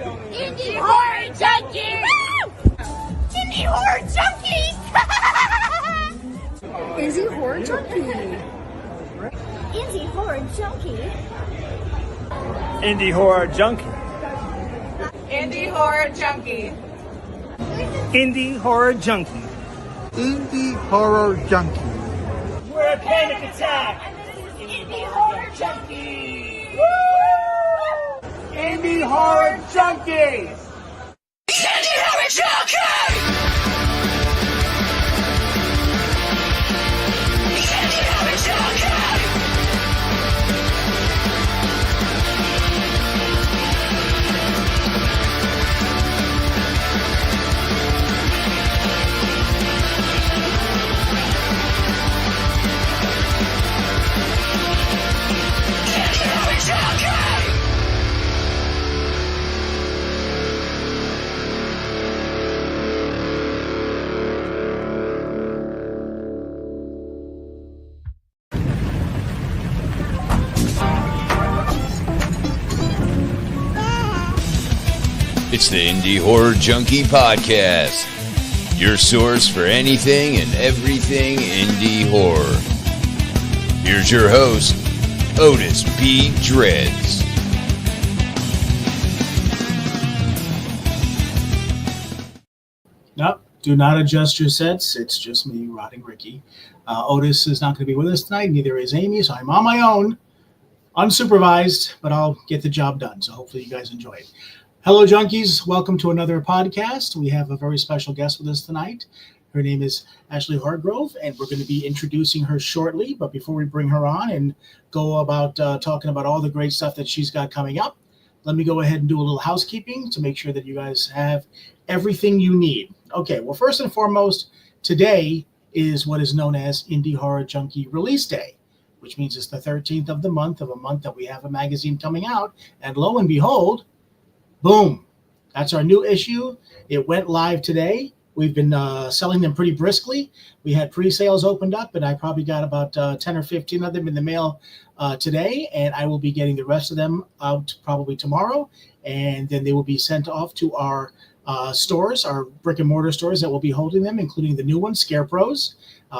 Indie Horror Junkies! Indie Horror Junkies! Indie Horror Junkie. Indie Horror Junkie. Indie Horror Junkie. Indie Horror Junkie. Indie Horror Junkie. Indie Horror Junkie. We're a panic attack. Indie Horror Junkies! Indie Horror Junkies. Indie Horror Junkies! Indie Horror Junkies! It's the Indie Horror Junkie Podcast, your source for anything and everything indie horror. Here's your host, Otis B. Dreads. Nope, do not adjust your sets. It's just me, Rotting Ricky. Otis is not going to be with us tonight. Neither is Amy, so I'm on my own, unsupervised, but I'll get the job done. So hopefully you guys enjoy it. Hello, Junkies. Welcome to another podcast. We have a very special guest with us tonight. Her name is Ashley Hargrove, and we're going to be introducing her shortly. But before we bring her on and go about talking about all the great stuff that she's got coming up, let me go ahead and do a little housekeeping to make sure that you guys have everything you need. Okay, well, first and foremost, today is what is known as Indie Horror Junkie Release Day, which means it's the 13th of the month that we have a magazine coming out. And lo and behold, boom, that's our new issue. It went live today. We've been selling them pretty briskly. We had pre-sales opened up, and I probably got about 10 or 15 of them in the mail today, and I will be getting the rest of them out probably tomorrow, and then they will be sent off to our stores, our brick-and-mortar stores that will be holding them, including the new one, Scarecrows.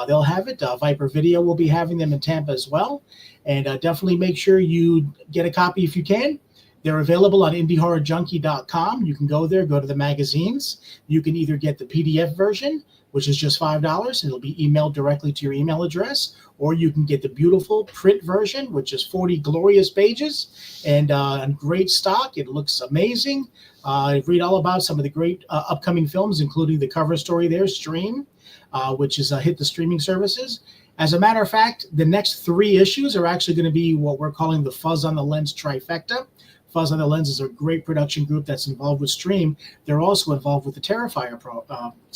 They'll have it. Viper Video will be having them in Tampa as well, and definitely make sure you get a copy if you can. They're available on indiehorrorjunkie.com. You can go there, go to the magazines. You can either get the PDF version, which is just $5. It'll be emailed directly to your email address, or you can get the beautiful print version, which is 40 glorious pages and great stock. It looks amazing. Read all about some of the great upcoming films, including the cover story there, Stream, which is hit the streaming services. As a matter of fact, the next 3 issues are actually going to be what we're calling the Fuzz on the Lens trifecta. Fuzz on the Lens is a great production group that's involved with Stream. They're also involved with the Terrifier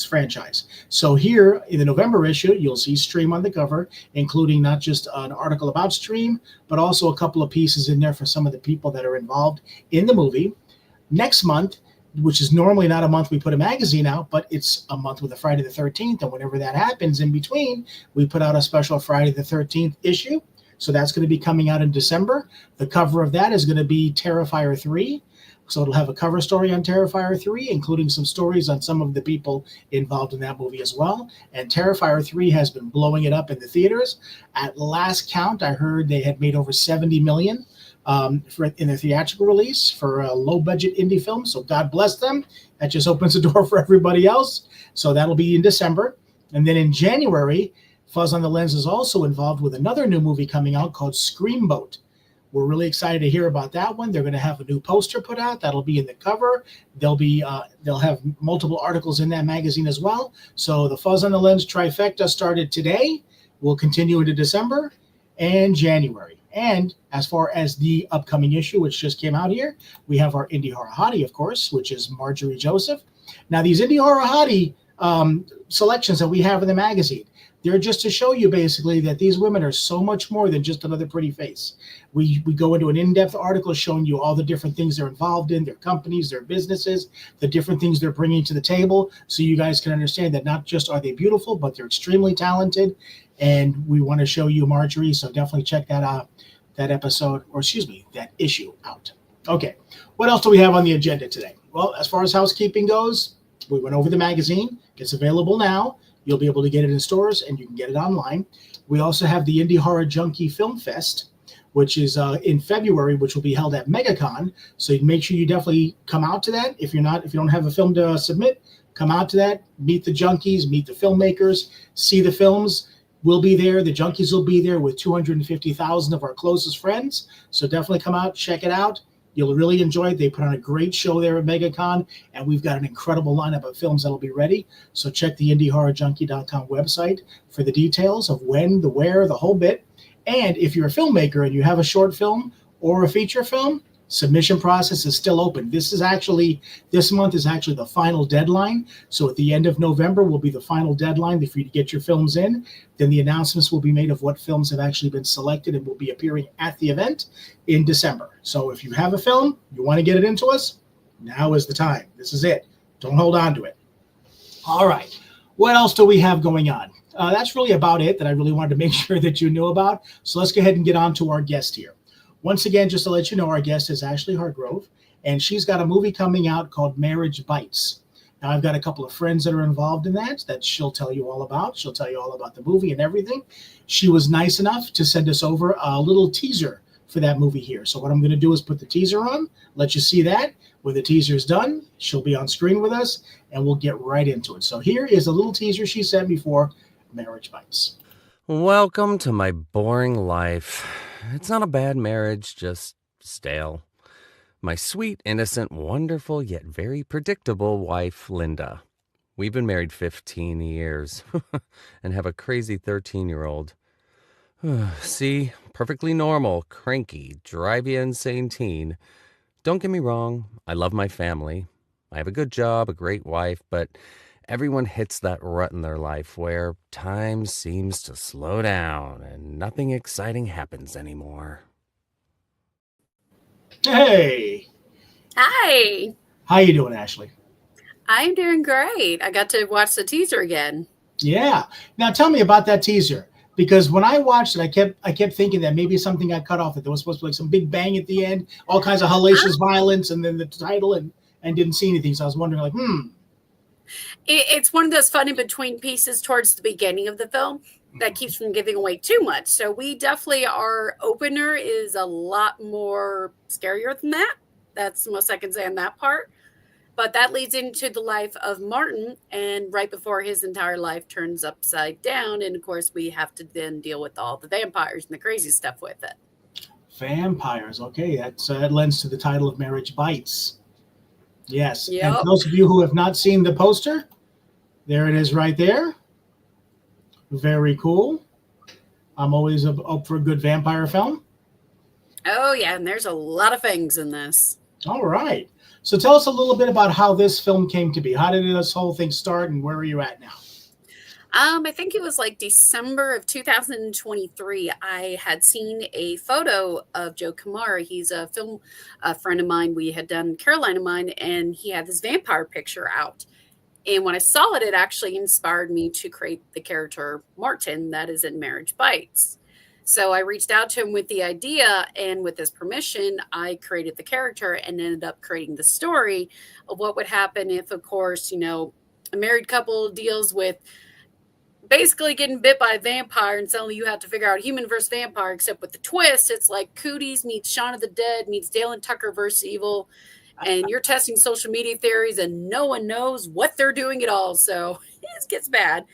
franchise. So here in the November issue, you'll see Stream on the cover, including not just an article about Stream, but also a couple of pieces in there for some of the people that are involved in the movie. Next month, which is normally not a month we put a magazine out, but it's a month with a Friday the 13th. And whenever that happens in between, we put out a special Friday the 13th issue. So that's going to be coming out in December. The cover of that is going to be Terrifier 3. So it'll have a cover story on Terrifier 3, including some stories on some of the people involved in that movie as well. And Terrifier 3 has been blowing it up in the theaters. At last count, I heard they had made over $70 million in their theatrical release for a low-budget indie film. So God bless them. That just opens the door for everybody else. So that'll be in December. And then in January, Fuzz on the Lens is also involved with another new movie coming out called Screamboat. We're really excited to hear about that one. They're going to have a new poster put out. That'll be in the cover. They'll have multiple articles in that magazine as well. So the Fuzz on the Lens trifecta started today. Will continue into December and January. And as far as the upcoming issue, which just came out here, we have our Indie Horror Hottie, of course, which is Marjorie Joseph. Now, these Indie Horror Hottie selections that we have in the magazine, they're just to show you basically that these women are so much more than just another pretty face. We go into an in-depth article showing you all the different things they're involved in, their companies, their businesses, the different things they're bringing to the table, so you guys can understand that not just are they beautiful, but they're extremely talented. And we want to show you Marjorie, so definitely check that episode, or excuse me, that issue out. Okay. What else do we have on the agenda today? Well, as far as housekeeping goes, we went over the magazine. It's available now. You'll be able to get it in stores and you can get it online. We also have the Indie Horror Junkie Film Fest, which is in February, which will be held at MegaCon. So make sure you definitely come out to that. If you don't have a film to submit, come out to that. Meet the junkies, meet the filmmakers, see the films. We'll be there. The Junkies will be there with 250,000 of our closest friends. So definitely come out, check it out. You'll really enjoy it. They put on a great show there at MegaCon, and we've got an incredible lineup of films that'll be ready. So check the IndieHorrorJunkie.com website for the details of when, the where, the whole bit. And if you're a filmmaker and you have a short film or a feature film, submission process is still open. This month is actually the final deadline. So at the end of November will be the final deadline for you to get your films in. Then the announcements will be made of what films have actually been selected and will be appearing at the event in December. So if you have a film, you want to get it into us, now is the time. This is it. Don't hold on to it. All right. What else do we have going on? That's really about it that I really wanted to make sure that you knew about. So let's go ahead and get on to our guest here. Once again, just to let you know, our guest is Ashley Hargrove, and she's got a movie coming out called Marriage Bites. Now, I've got a couple of friends that are involved in that she'll tell you all about. She'll tell you all about the movie and everything. She was nice enough to send us over a little teaser for that movie here. So what I'm going to do is put the teaser on, let you see that. When the teaser's done, she'll be on screen with us, and we'll get right into it. So here is a little teaser she sent me for Marriage Bites. Welcome to my boring life. It's not a bad marriage, just stale. My sweet, innocent, wonderful, yet very predictable wife, Linda. We've been married 15 years and have a crazy 13-year-old. See, perfectly normal, cranky, drive you insane teen. Don't get me wrong, I love my family. I have a good job, a great wife, but everyone hits that rut in their life where time seems to slow down and nothing exciting happens anymore. Hey. Hi. How you doing, Ashley? I'm doing great. I got to watch the teaser again. Yeah. Now tell me about that teaser. Because when I watched it, I kept thinking that maybe something got cut off, that there was supposed to be like some big bang at the end, all kinds of hellacious violence, and then the title, and didn't see anything. So I was wondering, like, It's one of those fun in between pieces towards the beginning of the film that keeps from giving away too much. So we definitely, our opener is a lot more scarier than that. That's the most I can say on that part. But that leads into the life of Martin, and right before his entire life turns upside down. And of course, we have to then deal with all the vampires and the crazy stuff with it. Vampires. Okay, that lends to the title of Marriage Bites. Yes. Yep. And for those of you who have not seen the poster, there it is right there. Very cool. I'm always up for a good vampire film. Oh, yeah. And there's a lot of things in this. All right. So tell us a little bit about how this film came to be. How did this whole thing start, and where are you at now? I think it was like December of 2023. I had seen a photo of Joe Kamara. He's a film friend of mine. We had done Caroline of mine, and he had this vampire picture out. And when I saw it, it actually inspired me to create the character Martin that is in Marriage Bites. So I reached out to him with the idea, and with his permission, I created the character and ended up creating the story of what would happen if, of course, a married couple deals with basically getting bit by a vampire, and suddenly you have to figure out human versus vampire, except with the twist, it's like Cooties meets Shaun of the Dead meets Dale and Tucker versus Evil, and you're testing social media theories, and no one knows what they're doing at all. So it gets bad.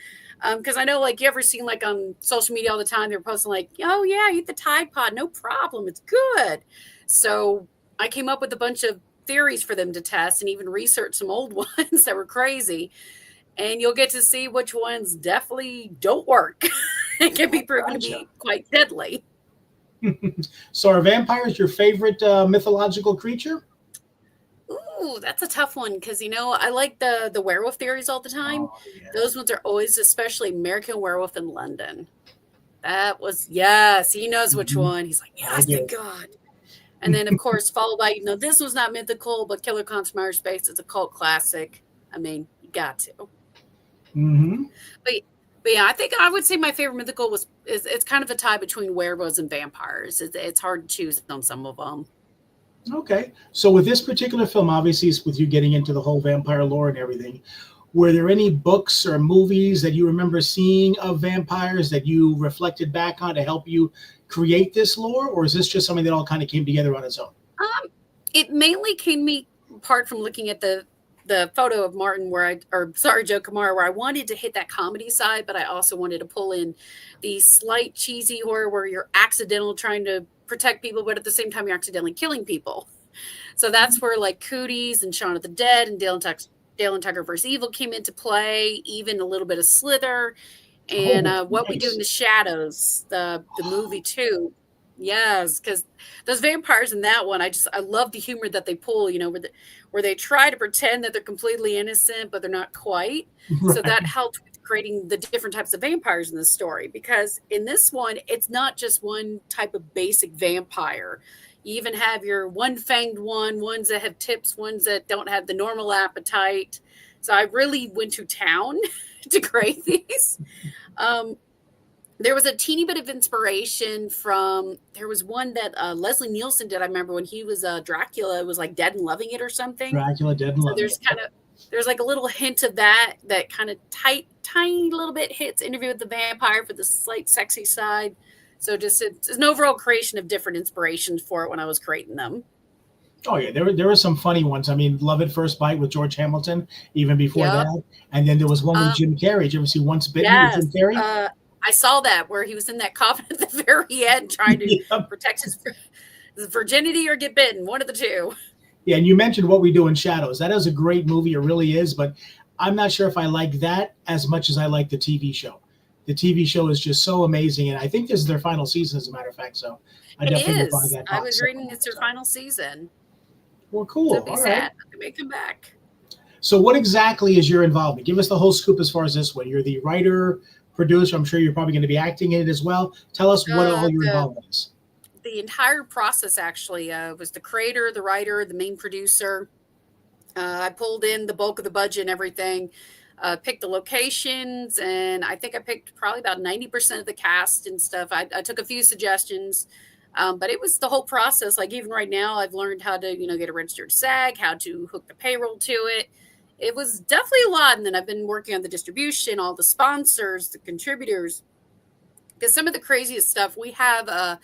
Because I know, like, you ever seen, like, on social media all the time, they're posting, like, oh, yeah, eat the Tide Pod. No problem. It's good. So I came up with a bunch of theories for them to test and even research some old ones that were crazy. And you'll get to see which ones definitely don't work. It can be proven to be quite deadly. So are vampires your favorite mythological creature? Ooh, that's a tough one because, I like the werewolf theories all the time. Oh, yeah. Those ones are always, especially American Werewolf in London. That was, yes, he knows which one. He's like, yes, thank God. And then, of course, followed by, this was not mythical, but Killer Clowns from Outer Space is a cult classic. I mean, you got to. Mm-hmm. But yeah, I think I would say my favorite mythical it's kind of a tie between werewolves and vampires. It's hard to choose on some of them. Okay. So with this particular film, obviously, it's with you getting into the whole vampire lore and everything, were there any books or movies that you remember seeing of vampires that you reflected back on to help you create this lore, or is this just something that all kind of came together on its own? It mainly came me apart from looking at the photo of Martin Joe Kamara, where I wanted to hit that comedy side, but I also wanted to pull in the slight cheesy horror where you're accidental trying to protect people, but at the same time you're accidentally killing people. So that's where like Cooties and Shaun of the Dead and Dale and Tucker vs. Evil came into play, even a little bit of Slither and What We Do in the Shadows, the movie too. Yes, because those vampires in that one, I love the humor that they pull, where they try to pretend that they're completely innocent, but they're not quite. Right. So that helped with creating the different types of vampires in the story. Because in this one, it's not just one type of basic vampire. You even have your one-fanged ones that have tips, ones that don't have the normal appetite. So I really went to town to create these. There was a teeny bit of inspiration there was one that Leslie Nielsen did. I remember when he was Dracula, it was like Dead and Loving It or something. Dracula, Dead and Loving It. There's like a little hint of that kind of tiny little bit hits Interview with the Vampire for the slight sexy side. So just it's an overall creation of different inspirations for it when I was creating them. Oh yeah, there were some funny ones. I mean, Love at First Bite with George Hamilton, even before that. And then there was one with Jim Carrey. Did you ever see Once Bitten with Jim Carrey? I saw that where he was in that coffin at the very end trying to protect his virginity or get bitten, one of the two. Yeah, and you mentioned What We Do in Shadows. That is a great movie. It really is, but I'm not sure if I like that as much as I like the TV show. The TV show is just so amazing, and I think this is their final season, as a matter of fact, so I definitely will buy that. I was reading it's their final season. Well, cool. So be sad. They may come back. So what exactly is your involvement? Give us the whole scoop as far as this one. You're the writer, producer. I'm sure you're probably going to be acting in it as well. Tell us what all your involvement is. The entire process actually was the creator, the writer, the main producer. I pulled in the bulk of the budget and everything, picked the locations, and I think I picked probably about 90% of the cast and stuff. I took a few suggestions, but it was the whole process. Like even right now, I've learned how to, get a registered SAG, how to hook the payroll to it. It was definitely a lot. And then I've been working on the distribution, all the sponsors, the contributors. Because some of the craziest stuff, we have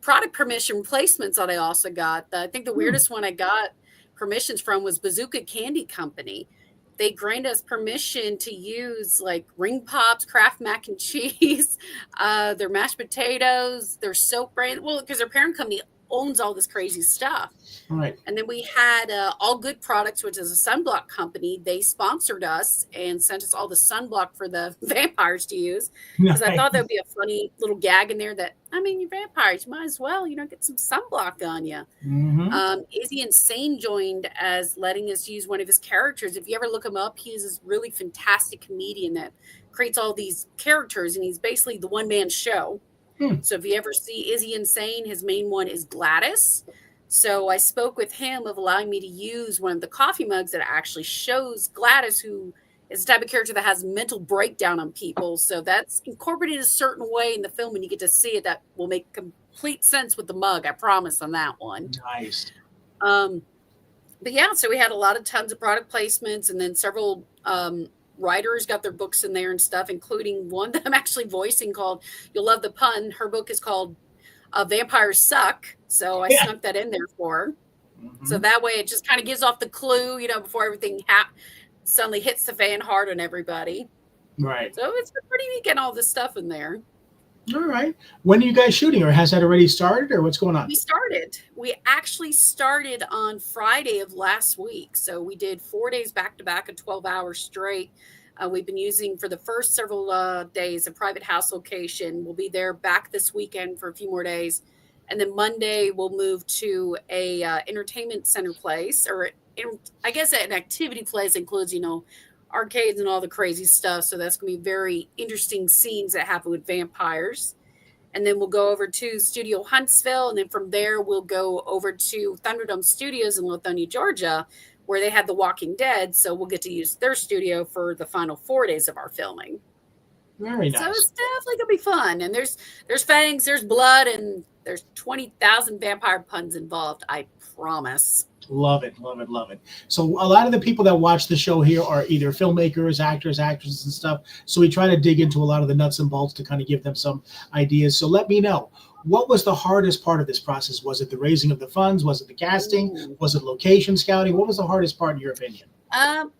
product permission placements that I also got. I think the weirdest one I got permissions from was Bazooka Candy Company. They granted us permission to use like Ring Pops, Kraft Mac and Cheese, their mashed potatoes, their soap brand. Well, because their parent company owns all this crazy stuff. Right. And then we had All Good Products, which is a sunblock company. They sponsored us and sent us all the sunblock for the vampires to use. Because I thought that would be a funny little gag in there that, you're vampires. You might as well, get some sunblock on you. Mm-hmm. Izzy Insane joined as letting us use one of his characters. If you ever look him up, he's this really fantastic comedian that creates all these characters, and he's basically the one-man show. So if you ever see Izzy Insane, his main one is Gladys. So I spoke with him of allowing me to use one of the coffee mugs that actually shows Gladys, who is the type of character that has mental breakdown on people. So that's incorporated a certain way in the film, and you get to see it. That will make complete sense with the mug. I promise on that one. Nice. But yeah, so we had tons of product placements, and then several writers got their books in there and stuff, including one that I'm actually voicing called, you'll love the pun, her book is called Vampires Suck. So I snuck that in there for her. Mm-hmm. So that way it just kind of gives off the clue, before everything suddenly hits the fan hard on everybody. Right. So it's pretty neat getting all this stuff in there. All right. When are you guys shooting, or has that already started, or what's going on? We actually started on Friday of last week. So we did 4 days back to back, 12 hours straight. We've been using for the first several days a private house location. We'll be there back this weekend for a few more days. And then Monday we'll move to a entertainment center place, or I guess an activity place includes, arcades and all the crazy stuff. So that's going to be very interesting scenes that happen with vampires. And then we'll go over to Studio Huntsville. And then from there, we'll go over to Thunderdome Studios in Lithonia, Georgia, where they had The Walking Dead. So we'll get to use their studio for the final 4 days of our filming. Very So nice. it's definitely gonna be fun. And there's fangs, there's blood, and there's 20,000 vampire puns involved. I promise. Love it, love it, love it. So a lot of the people that watch the show here are either filmmakers, actors, actresses, and stuff. So we try to dig into a lot of the nuts and bolts to kind of give them some ideas. So let me know, what was the hardest part of this process? Was it the raising of the funds? Was it the casting? Ooh. Was it location scouting? What was the hardest part in your opinion?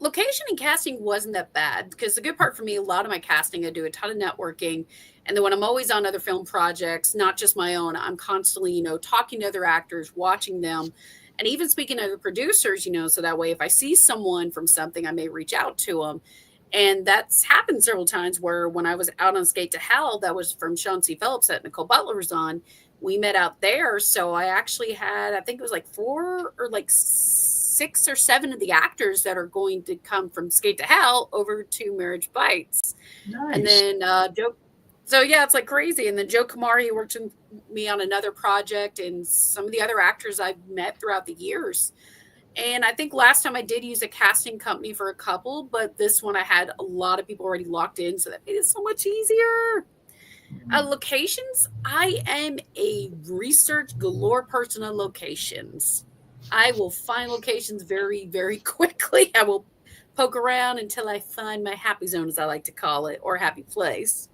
Location and casting wasn't that bad because the good part for me, a lot of my casting, I do a ton of networking. And then when I'm always on other film projects, not just my own, I'm constantly, talking to other actors, watching them, and even speaking to other producers, so that way if I see someone from something, I may reach out to them. And that's happened several times where when I was out on Skate to Hell, that was from Sean C. Phillips that Nicole Butler was on. We met out there. So I actually had, I think it was like 4 or like 6 or 7 of the actors that are going to come from Skate to Hell over to Marriage Bites. Nice. And then Joe. So yeah, it's like crazy. And then Joe Kamari worked with me on another project, and some of the other actors I've met throughout the years. And I think last time I did use a casting company for a couple, but this one I had a lot of people already locked in, so that made it so much easier. Locations, I am a research galore person on locations. I will find locations very, very quickly. I will poke around until I find my happy zone, as I like to call it, or happy place.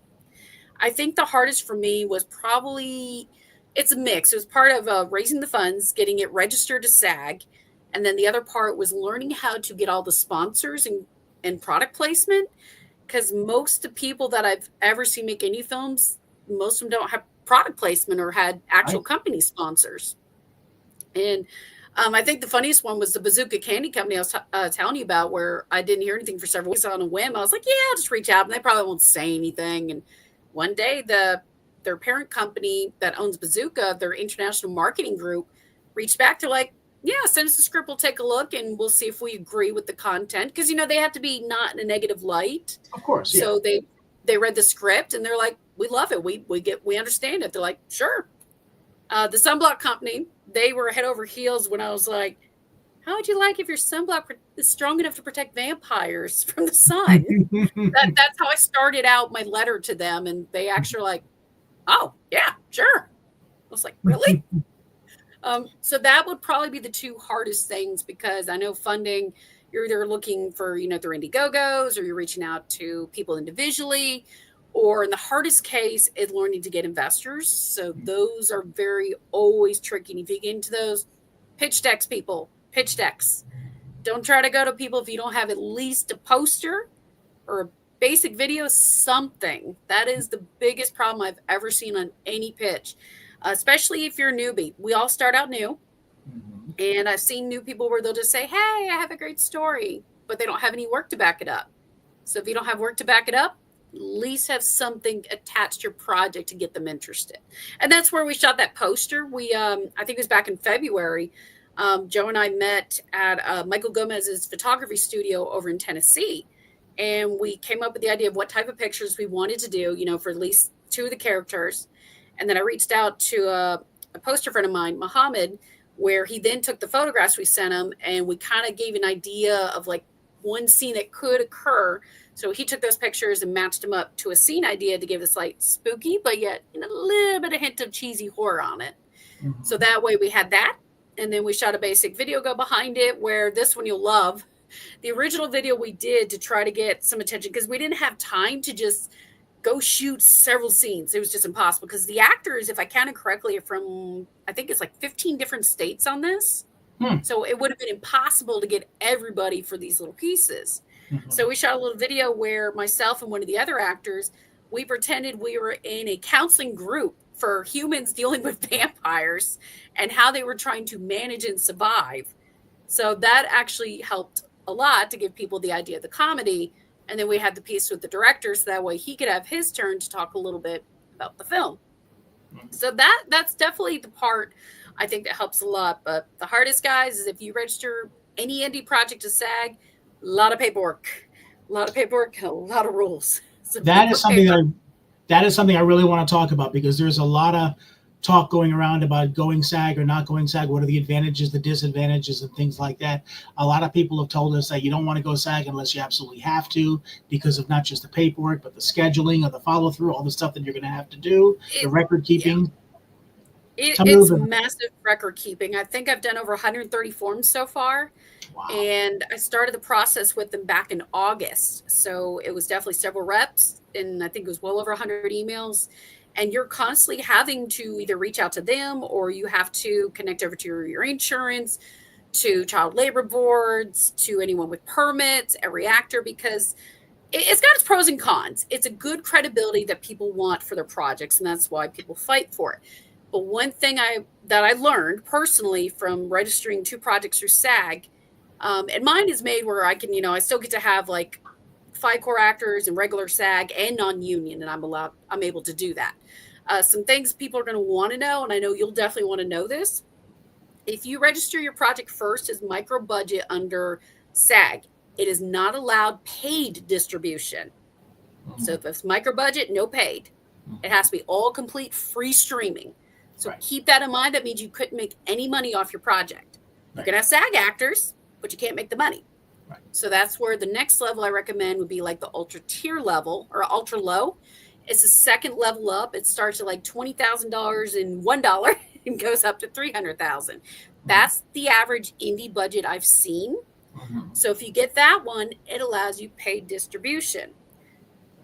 I think the hardest for me was probably, it's a mix. It was part of raising the funds, getting it registered to SAG. And then the other part was learning how to get all the sponsors and product placement. Because most of the people that I've ever seen make indie films, most of them don't have product placement or had actual company sponsors. And I think the funniest one was the Bazooka Candy Company I was telling you about, where I didn't hear anything for several weeks on a whim. I was like, yeah, I'll just reach out. And they probably won't say anything. And one day, their parent company that owns Bazooka, their international marketing group, reached back to like, yeah, send us the script. We'll take a look and we'll see if we agree with the content. Because, they have to be not in a negative light. Of course, yeah. So they read the script and they're like, we love it. We understand it. They're like, sure. The sunblock company, they were head over heels when I was like, how would you like if your sunblock is strong enough to protect vampires from the sun? That's how I started out my letter to them. And they actually were like, oh, yeah, sure. I was like, really? So that would probably be the 2 hardest things, because I know funding, you're either looking for, through Indiegogos, or you're reaching out to people individually, or in the hardest case is learning to get investors. So those are always tricky. And if you get into those, pitch decks, people, pitch decks. Don't try to go to people if you don't have at least a poster or a basic video, something. That is the biggest problem I've ever seen on any pitch. Especially if you're a newbie. We all start out new. And I've seen new people where they'll just say, hey, I have a great story, but they don't have any work to back it up. So if you don't have work to back it up, at least have something attached to your project to get them interested. And that's where we shot that poster. We, I think it was back in February. Joe and I met at Michael Gomez's photography studio over in Tennessee. And we came up with the idea of what type of pictures we wanted to do, for at least 2 of the characters. And then I reached out to a poster friend of mine, Muhammad, where he then took the photographs we sent him, and we kind of gave an idea of like one scene that could occur. So he took those pictures and matched them up to a scene idea to give this like spooky, but yet a little bit of hint of cheesy horror on it. So that way we had that. And then we shot a basic video go behind it, where this one you'll love. The original video we did to try to get some attention, because we didn't have time to just go shoot several scenes. It was just impossible, because the actors, if I counted correctly, are from, I think it's like 15 different states on this. So it would have been impossible to get everybody for these little pieces. So we shot a little video where myself and one of the other actors, we pretended we were in a counseling group for humans dealing with vampires and how they were trying to manage and survive. So that actually helped a lot to give people the idea of the comedy. And then we had the piece with the director, so that way he could have his turn to talk a little bit about the film. So that's definitely the part I think that helps a lot. But the hardest, guys, is if you register any indie project to SAG, a lot of paperwork, and a lot of rules. So that is something I really want to talk about, because there's a lot of talk going around about going SAG or not going SAG. What are the advantages, the disadvantages, and things like that. A lot of people have told us that you don't want to go SAG unless you absolutely have to, because of not just the paperwork, but the scheduling or the follow through, all the stuff that you're going to have to do, the record keeping. It's massive record keeping. I think I've done over 130 forms so far. Wow. And I started the process with them back in August. So it was definitely several reps, and I think it was well over 100 emails. And you're constantly having to either reach out to them, or you have to connect over to your insurance, to child labor boards, to anyone with permits, every actor, because it's got its pros and cons. It's a good credibility that people want for their projects, and that's why people fight for it. But one thing that I learned personally from registering 2 projects through SAG, and mine is made where I can, I still get to have like 5 core actors and regular SAG and non-union, and I'm able to do that. Some things people are going to want to know, and I know you'll definitely want to know this. If you register your project first as micro budget under SAG, it is not allowed paid distribution. Mm-hmm. So if it's micro budget, no paid. Mm-hmm. It has to be all complete free streaming. So keep that in mind. That means you couldn't make any money off your project. You can have SAG actors, but you can't make the money. Right. So that's where the next level I recommend would be like the ultra tier level or ultra low. It's the second level up. It starts at like $20,000 and $1 and goes up to $300,000. That's the average indie budget I've seen. Mm-hmm. So if you get that one, it allows you paid distribution.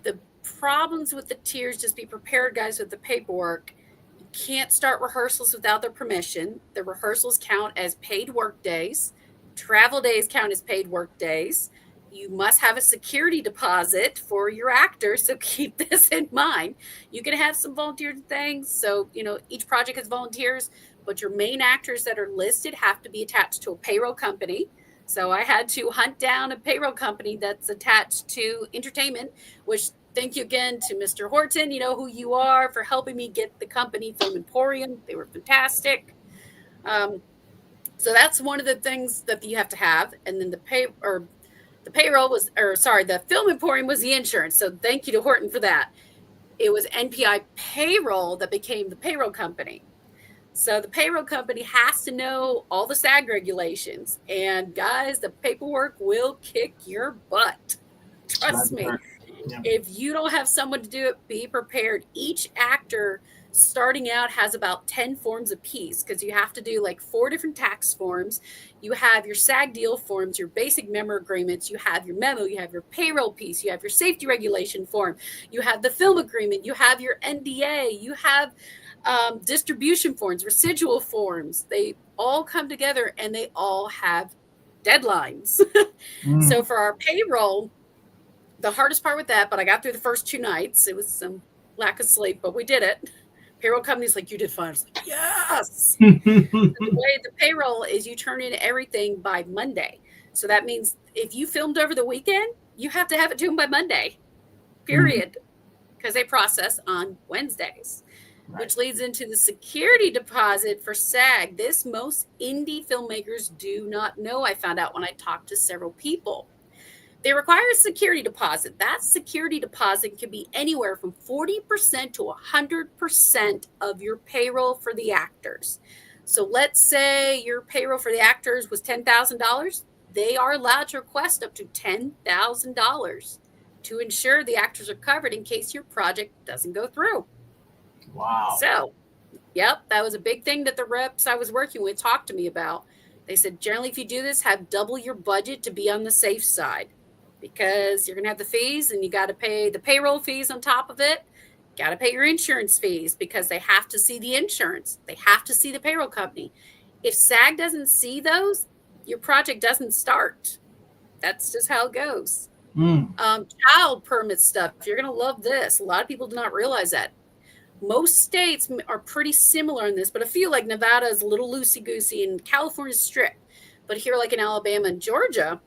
The problems with the tiers, just be prepared, guys, with the paperwork. You can't start rehearsals without their permission. The rehearsals count as paid work days. Travel days count as paid work days. You must have a security deposit for your actors, so keep this in mind. You can have some volunteer things. So, each project has volunteers, but your main actors that are listed have to be attached to a payroll company. So I had to hunt down a payroll company that's attached to entertainment, which thank you again to Mr. Horton, who you are, for helping me get the company Film Emporium. They were fantastic. So that's one of the things that you have to have. And then the Film Emporium was the insurance. So thank you to Horton for that. It was NPI payroll that became the payroll company. So the payroll company has to know all the SAG regulations. And guys, the paperwork will kick your butt. Trust me. Yeah. If you don't have someone to do it, be prepared. Each actor starting out has about 10 forms a piece, because you have to do like 4 different tax forms. You have your SAG deal forms, your basic member agreements, you have your memo, you have your payroll piece, you have your safety regulation form, you have the film agreement, you have your NDA, you have distribution forms, residual forms. They all come together and they all have deadlines. So for our payroll, the hardest part with that, but I got through the first 2 nights. It was some lack of sleep, but we did it. Payroll company's like, you did fine. I was like, yes. The way the payroll is, you turn in everything by Monday. So that means if you filmed over the weekend, you have to have it to them by Monday, period. Because they process on Wednesdays, which leads into the security deposit for SAG. This most indie filmmakers do not know. I found out when I talked to several people. They require a security deposit. That security deposit can be anywhere from 40% to 100% of your payroll for the actors. So let's say your payroll for the actors was $10,000. They are allowed to request up to $10,000 to ensure the actors are covered in case your project doesn't go through. Wow. So, yep, that was a big thing that the reps I was working with talked to me about. They said, generally, if you do this, have double your budget to be on the safe side, because you're going to have the fees and you got to pay the payroll fees on top of it. Got to pay your insurance fees, because they have to see the insurance. They have to see the payroll company. If SAG doesn't see those, your project doesn't start. That's just how it goes. Child permit stuff. You're going to love this. A lot of people do not realize that. Most states are pretty similar in this, but I feel like Nevada is a little loosey-goosey and California's strict. But here, like in Alabama and Georgia,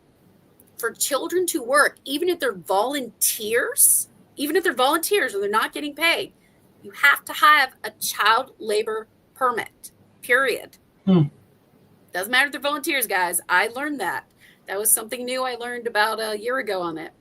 for children to work, even if they're volunteers or they're not getting paid, you have to have a child labor permit, period. Doesn't matter if they're volunteers, guys. I learned that. That was something new I learned about a year ago on it.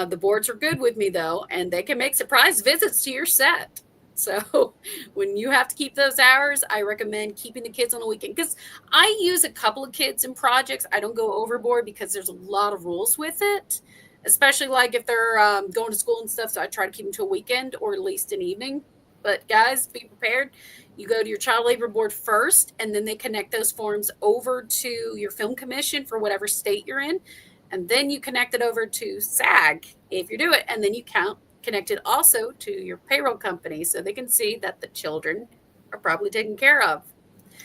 The boards are good with me, though, and they can make surprise visits to your set. So when you have to keep those hours, I recommend keeping the kids on the weekend, because I use a couple of kids in projects. I don't go overboard because there's a lot of rules with it, especially like if they're going to school and stuff. So I try to keep them to a weekend or at least an evening. But guys, be prepared. You go to your child labor board first, and then they connect those forms over to your film commission for whatever state you're in. And then you connect it over to SAG if you do it. And then you connect it also to your payroll company so they can see that the children are probably taken care of.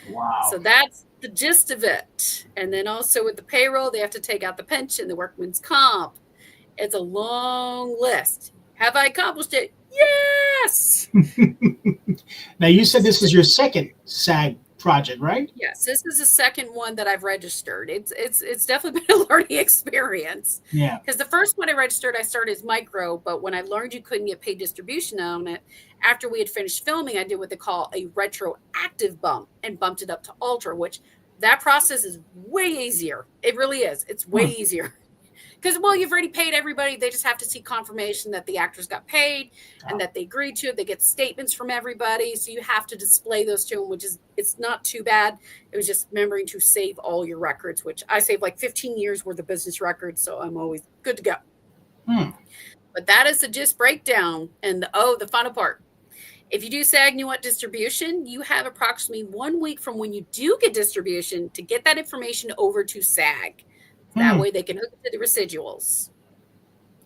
Wow. So that's the gist of it. And then also with the payroll, they have to take out the pension, the workman's comp. It's a long list. Have I accomplished it? Yes. Now, you said this is your second SAG project, right? Yes, this is the second one that I've registered. It's definitely been a learning experience. Yeah. Because the first one I registered, I started as micro, but when I learned you couldn't get paid distribution on it, after we had finished filming, I did what they call a retroactive bump and bumped it up to ultra, which that process is way easier. It really is. It's way easier. Because, well, you've already paid everybody. They just have to see confirmation that the actors got paid and that they agreed to it. They get statements from everybody. So you have to display those to them, which is, it's not too bad. It was just remembering to save all your records, which I saved like 15 years worth of business records. So I'm always good to go. But that is the gist breakdown. And the final part. If you do SAG and you want distribution, you have approximately 1 week from when you do get distribution to get that information over to SAG. That way they can hook it to the residuals.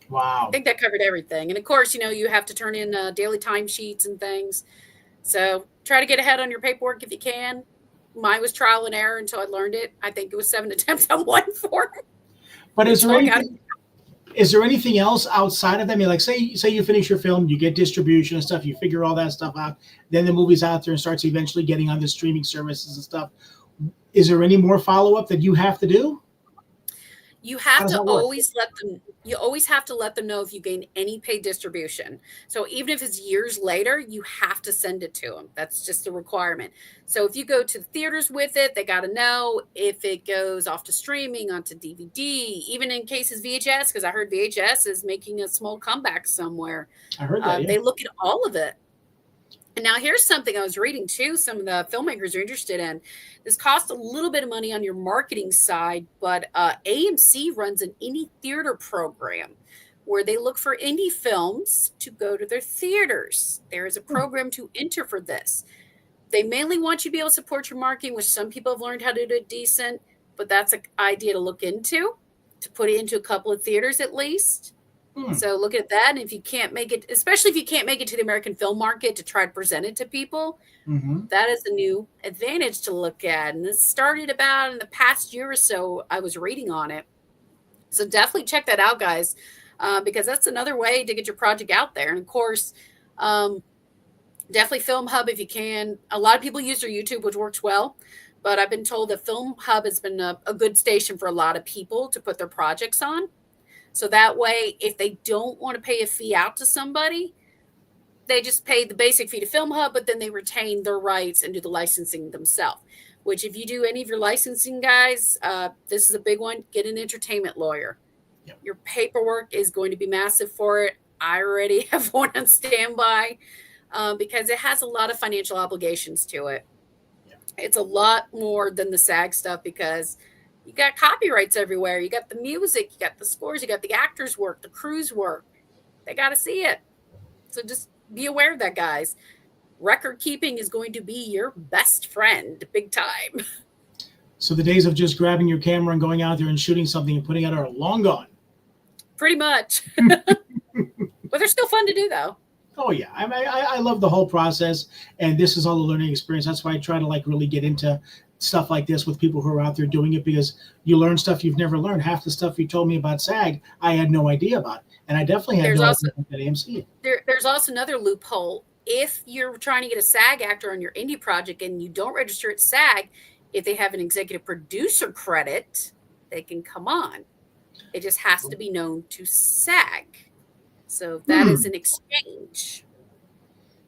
Wow. I think that covered everything. And of course, you have to turn in daily timesheets and things. So try to get ahead on your paperwork if you can. Mine was trial and error until I learned it. I think it was 7 attempts on one form. But is there anything else outside of that? I mean, like say you finish your film, you get distribution and stuff, you figure all that stuff out, then the movie's out there and starts eventually getting on the streaming services and stuff. Is there any more follow-up that you have to do? You have to always have to let them know if you gain any paid distribution. So even if it's years later, you have to send it to them. That's just a requirement. So if you go to the theaters with it, they got to know if it goes off to streaming, onto DVD, even in cases VHS, because I heard VHS is making a small comeback somewhere. I heard that. They look at all of it. And now here's something I was reading too. Some of the filmmakers are interested in. This costs a little bit of money on your marketing side, but AMC runs an indie theater program where they look for indie films to go to their theaters. There is a program to enter for this. They mainly want you to be able to support your marketing, which some people have learned how to do decent, but that's an idea to look into, to put it into a couple of theaters at least. So look at that. And if you can't make it, especially if you can't make it to the American film market to try to present it to people, that is a new advantage to look at. And this started about in the past year or so, I was reading on it. So definitely check that out, guys, because that's another way to get your project out there. And of course, definitely Film Hub if you can. A lot of people use their YouTube, which works well. But I've been told that Film Hub has been a good station for a lot of people to put their projects on. So that way, if they don't want to pay a fee out to somebody, they just pay the basic fee to Film Hub, but then they retain their rights and do the licensing themselves. Which if you do any of your licensing, guys, this is a big one. Get an entertainment lawyer. Yep. Your paperwork is going to be massive for it. I already have one on standby because it has a lot of financial obligations to it. Yep. It's a lot more than the SAG stuff because you got copyrights everywhere. You got the music, you got the scores, you got the actors' work, the crew's work. They got to see it. So just be aware of that, guys. Record keeping is going to be your best friend, big time. So the days of just grabbing your camera and going out there and shooting something and putting it out are long gone. Pretty much. But they're still fun to do, though. Oh, yeah. I love the whole process, and this is all a learning experience. That's why I try to really get into stuff like this with people who are out there doing it, because you learn stuff you've never learned. Half the stuff you told me about SAG, I had no idea about. And I definitely had no idea about AMC. There's also another loophole. If you're trying to get a SAG actor on your indie project and you don't register at SAG, if they have an executive producer credit, they can come on. It just has to be known to SAG. So that is an exchange.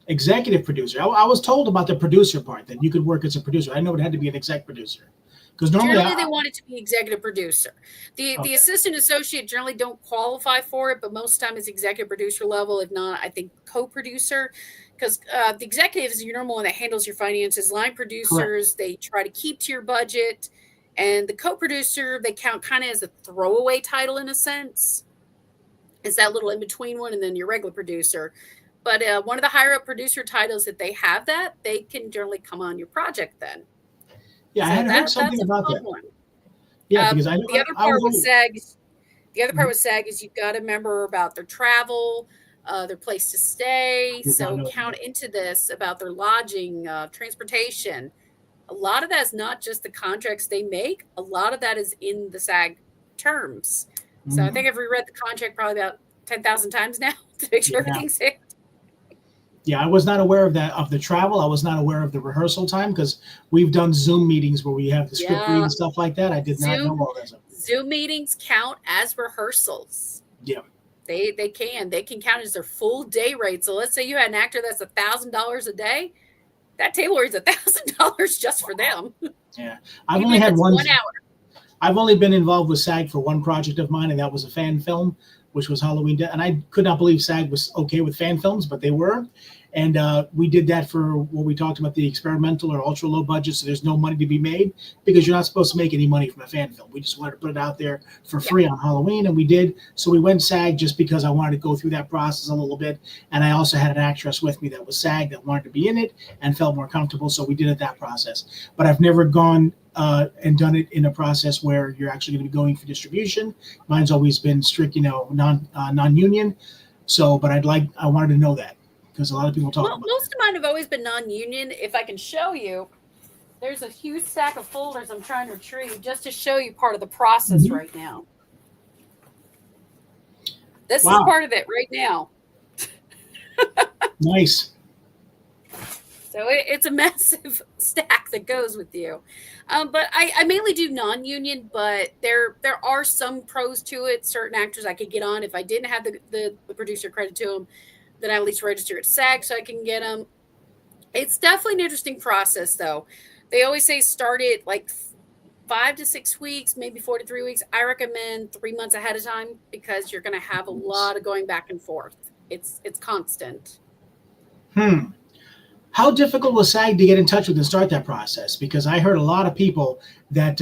Executive producer. I was told about the producer part, that you could work as a producer. I know it had to be an exec producer. Because normally they want it to be executive producer. The assistant associate generally don't qualify for it, but most time it's executive producer level. If not, I think co-producer, because the executive is your normal one that handles your finances. Line producers, they try to keep to your budget. And the co-producer, they count kind of as a throwaway title in a sense. It's that little in-between one and then your regular producer. But one of the higher up producer titles, that they have that, they can generally come on your project then. Yeah, So I had heard something about that. One. Yeah, because the other part with SAG, is you've got to remember about their travel, their place to stay. So count into this about their lodging, transportation. A lot of that is not just the contracts they make. A lot of that is in the SAG terms. So I think I've reread the contract probably about 10,000 times now to make sure everything's hit. Yeah, I was not aware of that, of the travel. I was not aware of the rehearsal time, because we've done Zoom meetings where we have the script read and stuff like that. I did not know all that stuff. Zoom meetings count as rehearsals. Yeah. They can count as their full day rate. So let's say you had an actor that's $1,000 a day. That table reads $1,000 just for them. Yeah. I've only had 1 hour. I've only been involved with SAG for one project of mine, and that was a fan film, which was Halloween. And I could not believe SAG was okay with fan films, but they were. And we did that for what we talked about, the experimental or ultra low budget. So there's no money to be made, because you're not supposed to make any money from a fan film. We just wanted to put it out there for free on Halloween, and we did. So we went SAG just because I wanted to go through that process a little bit. And I also had an actress with me that was SAG that wanted to be in it and felt more comfortable. So we did it that process. But I've never gone and done it in a process where you're actually going to be going for distribution. Mine's always been strict, non-union. So, but I wanted to know that, because a lot of people talk about most of mine have always been non-union. If I can show you, there's a huge stack of folders I'm trying to retrieve just to show you part of the process right now. This is part of it right now. Nice. So it's a massive stack that goes with you. But I mainly do non-union, but there are some pros to it. Certain actors I could get on if I didn't have the producer credit to them, then I at least register at SAG so I can get them. It's definitely an interesting process, though. They always say start it like 5 to 6 weeks, maybe 4 to 3 weeks. I recommend 3 months ahead of time, because you're going to have a lot of going back and forth. It's constant. How difficult was SAG to get in touch with and start that process? Because I heard a lot of people that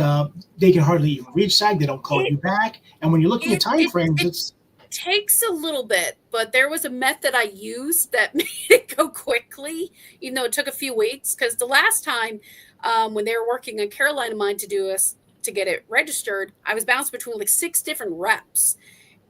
they can hardly even reach SAG. They don't call you back. And when you're looking at time frames, it takes a little bit. But there was a method I used that made it go quickly, even though it took a few weeks. Because the last time when they were working on Carolina Mine to get it registered, I was bounced between like 6 different reps.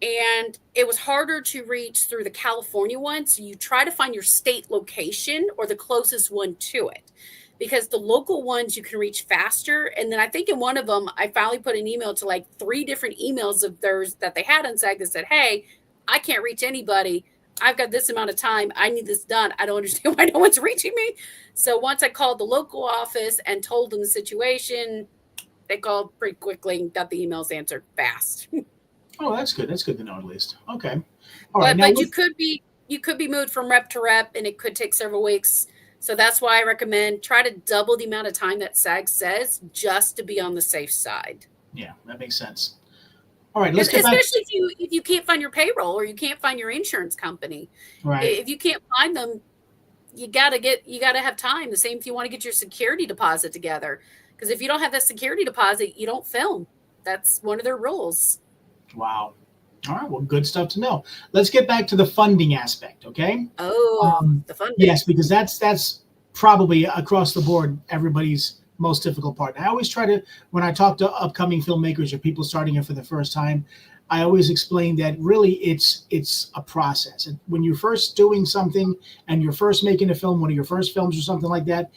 And it was harder to reach through the California one. So you try to find your state location or the closest one to it, because the local ones you can reach faster. And then I think in one of them, I finally put an email to like 3 different emails of theirs that they had on SAG that said, hey, I can't reach anybody. I've got this amount of time. I need this done. I don't understand why no one's reaching me. So once I called the local office and told them the situation, they called pretty quickly and got the emails answered fast. Oh, that's good. That's good to know at least. Okay. All right. But you could be moved from rep to rep, and it could take several weeks. So that's why I recommend try to double the amount of time that SAG says, just to be on the safe side. Yeah, that makes sense. All right, let's get back. Especially if you can't find your payroll or you can't find your insurance company. Right. If you can't find them, you gotta have time. The same if you want to get your security deposit together. Because if you don't have that security deposit, you don't film. That's one of their rules. Wow. All right. Well, good stuff to know. Let's get back to the funding aspect. Okay. The funding. Yes, because that's probably across the board everybody's most difficult part. I always try to, when I talk to upcoming filmmakers or people starting it for the first time, I always explain that really it's a process. And when you're first doing something and you're first making a film, one of your first films or something like that,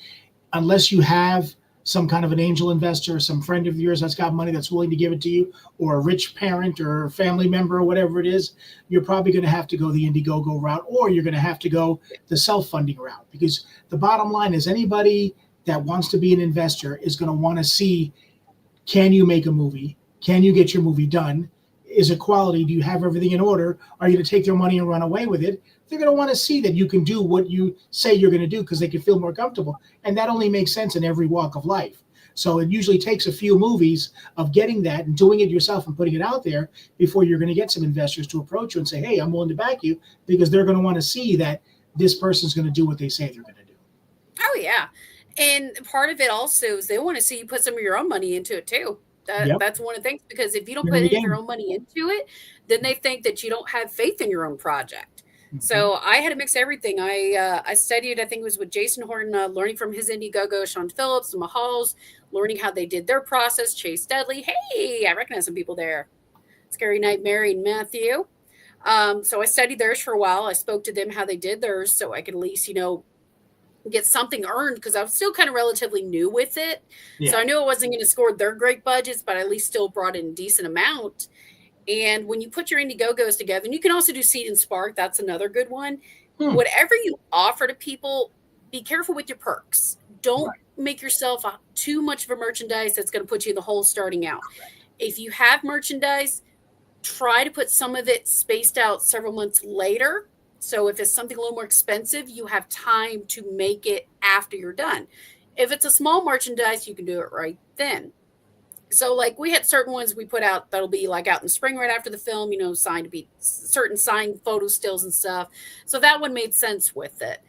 unless you have some kind of an angel investor, some friend of yours that's got money that's willing to give it to you, or a rich parent or family member or whatever it is, you're probably going to have to go the Indiegogo route, or you're going to have to go the self-funding route. Because the bottom line is anybody that wants to be an investor is going to want to see, can you make a movie? Can you get your movie done? Is it quality? Do you have everything in order? Are you going to take their money and run away with it? They're going to want to see that you can do what you say you're going to do, because they can feel more comfortable. And that only makes sense in every walk of life. So it usually takes a few movies of getting that and doing it yourself and putting it out there before you're going to get some investors to approach you and say, hey, I'm willing to back you, because they're going to want to see that this person's going to do what they say they're going to do. Oh yeah. And part of it also is they want to see you put some of your own money into it too. Yep. That's one of the things, because if you don't There put we any of go. your own money into it, then they think that you don't have faith in your own project. Mhm. So I had to mix everything. I studied, I think it was with Jason Horton, learning from his Indiegogo, Sean Phillips, and Mahals, learning how they did their process, Chase Dudley. Hey, I recognize some people there. Scary Night Mary and Matthew. So I studied theirs for a while. I spoke to them how they did theirs so I could at least, get something earned, because I was still kind of relatively new with it. Yeah. So I knew I wasn't going to score their great budgets, but I at least still brought in a decent amount. And when you put your Indiegogos together, and you can also do Seed and Spark, that's another good one. Whatever you offer to people, be careful with your perks. Don't make yourself too much of a merchandise that's going to put you in the hole starting out. If you have merchandise, try to put some of it spaced out several months later. So if it's something a little more expensive, you have time to make it after you're done. If it's a small merchandise, you can do it right then. So like we had certain ones we put out that'll be like out in the spring right after the film, signed to be certain signed photo stills and stuff. So that one made sense with it.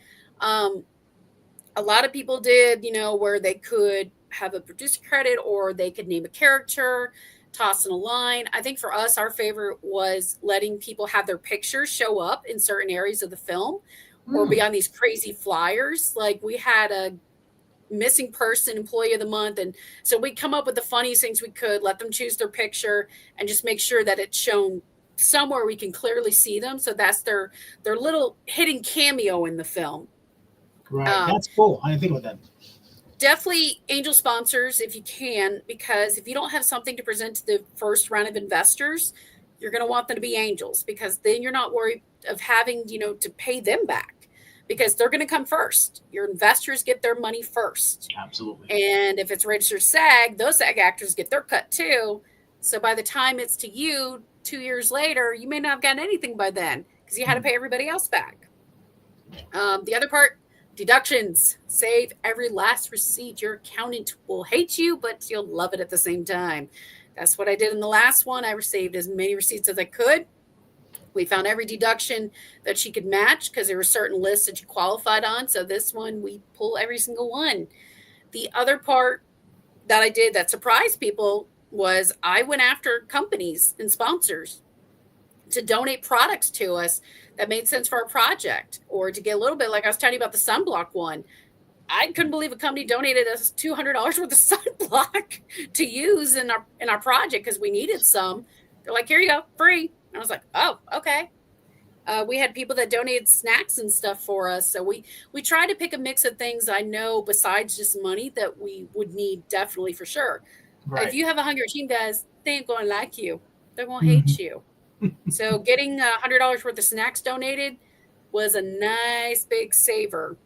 A lot of people did, where they could have a producer credit or they could name a character, toss in a line. I think for us, our favorite was letting people have their pictures show up in certain areas of the film or be on these crazy flyers. Like we had a missing person employee of the month, and so we come up with the funniest things we could, let them choose their picture and just make sure that it's shown somewhere we can clearly see them. So that's their little hidden cameo in the film. Right. That's cool. I didn't think about that. Definitely angel sponsors if you can, because if you don't have something to present to the first round of investors, you're going to want them to be angels, because then you're not worried of having, to pay them back, because they're going to come first. Your investors get their money first. Absolutely. And if it's registered SAG, those SAG actors get their cut too. So by the time it's to you 2 years later, you may not have gotten anything by then because you had to pay everybody else back. The other part, deductions. Save every last receipt. Your accountant will hate you, but you'll love it at the same time. That's what I did in the last one. I saved as many receipts as I could. We found every deduction that she could match because there were certain lists that you qualified on. So this one, we pull every single one. The other part that I did that surprised people was I went after companies and sponsors to donate products to us that made sense for our project, or to get a little bit, like I was telling you about the sunblock one. I couldn't believe a company donated us $200 worth of sunblock to use in our project because we needed some. They're like, here you go, free. And I was like, oh, okay. We had people that donated snacks and stuff for us. So we try to pick a mix of things I know besides just money that we would need, definitely, for sure. Right. If you have a hungry team, guys, they ain't going to like you. They're going to hate you. So getting $100 worth of snacks donated was a nice big saver.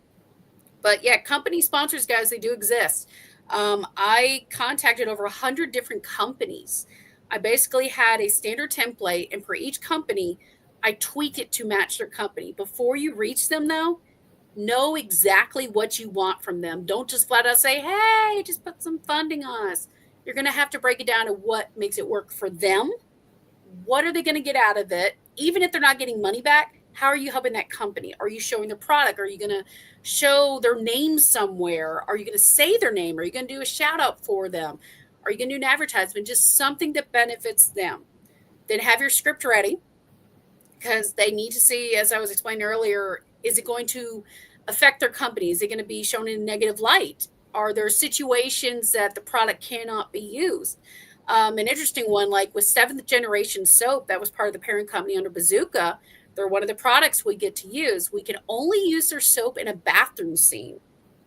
But yeah, company sponsors, guys, they do exist. I contacted over 100 different companies. I basically had a standard template, and for each company, I tweak it to match their company. Before you reach them, though, know exactly what you want from them. Don't just flat out say, hey, just put some funding on us. You're going to have to break it down to what makes it work for them. What are they going to get out of it? Even if they're not getting money back, how are you helping that company? Are you showing their product? Are you going to show their name somewhere? Are you going to say their name? Are you going to do a shout out for them? Are you going to do an advertisement? Just something that benefits them. Then have your script ready, because they need to see, as I was explaining earlier, is it going to affect their company? Is it going to be shown in a negative light? Are there situations that the product cannot be used? An interesting one, like with 7th Generation Soap, that was part of the parent company under Bazooka. They're one of the products we get to use. We can only use their soap in a bathroom scene.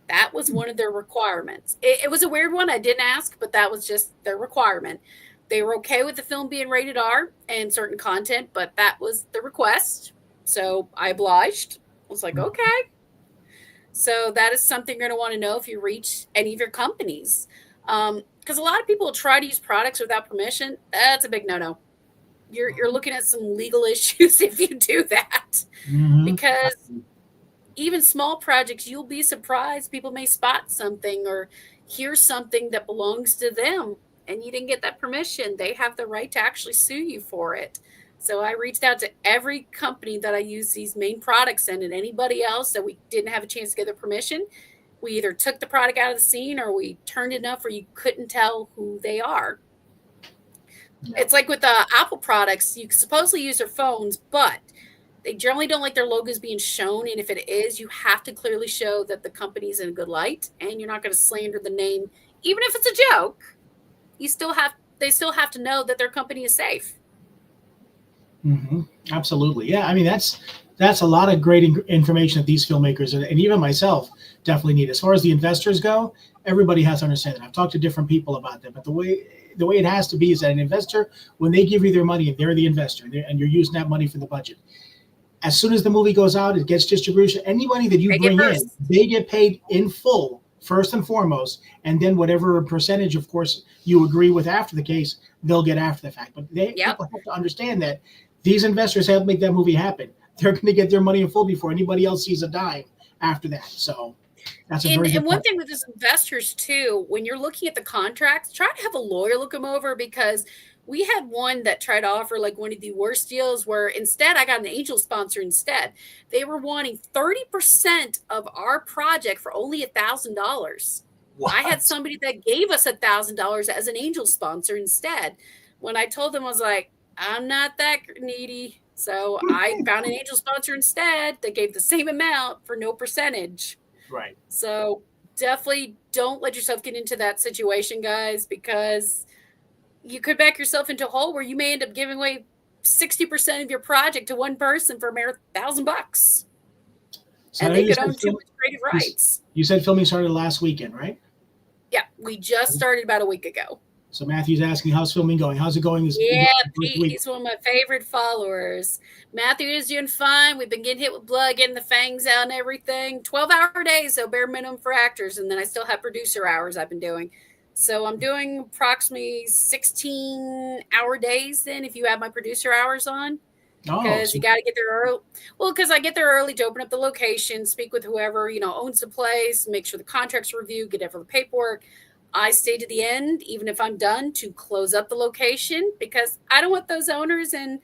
That was one of their requirements. It was a weird one. I didn't ask, but that was just their requirement. They were okay with the film being rated R and certain content, but that was the request. So I obliged. I was like, okay. So that is something you're going to want to know if you reach any of your companies. Because a lot of people try to use products without permission. That's a big no-no. You're looking at some legal issues if you do that. Because even small projects, you'll be surprised. People may spot something or hear something that belongs to them, and you didn't get that permission. They have the right to actually sue you for it. So I reached out to every company that I use these main products in, and anybody else that we didn't have a chance to get their permission. We either took the product out of the scene or we turned it enough where you couldn't tell who they are. Yeah. It's like with the Apple products, you supposedly use their phones, but they generally don't like their logos being shown. And if it is, you have to clearly show that the company's in a good light and you're not going to slander the name. Even if it's a joke, they still have to know that their company is safe. Mm-hmm. Absolutely. Yeah. I mean, that's a lot of great information that these filmmakers and even myself definitely need. As far as the investors go, everybody has to understand that. I've talked to different people about that, but the way it has to be is that an investor, when they give you their money and they're the investor and you're using that money for the budget, as soon as the movie goes out, it gets distribution. Any money that you bring in, they get paid in full, first and foremost, and then whatever percentage, of course, you agree with after the case, they'll get after the fact. But people have to understand that these investors help make that movie happen. They're going to get their money in full before anybody else sees a dime after that. So that's a very good one point. thing with these investors too, when you're looking at the contracts, try to have a lawyer look them over, because we had one that tried to offer like one of the worst deals where instead I got an angel sponsor instead. They were wanting 30% of our project for only $1,000. I had somebody that gave us $1,000 as an angel sponsor instead. When I told them, I was like, I'm not that needy. So I found an angel sponsor instead that gave the same amount for no percentage. Right. So definitely don't let yourself get into that situation, guys, because you could back yourself into a hole where you may end up giving away 60% of your project to one person for a mere $1,000. So and they could own too much creative rights. You said filming started last weekend, right? Yeah, we just started about a week ago. So Matthew's asking, how's filming going? How's it going? He's one of my favorite followers. Matthew is doing fine. We've been getting hit with blood, getting the fangs out and everything. 12-hour days, so bare minimum for actors. And then I still have producer hours I've been doing. So I'm doing approximately 16-hour days then if you have my producer hours on. Because you got to get there early. Well, because I get there early to open up the location, speak with whoever, owns the place, make sure the contract's reviewed, get every paperwork. I stay to the end, even if I'm done, to close up the location, because I don't want those owners and,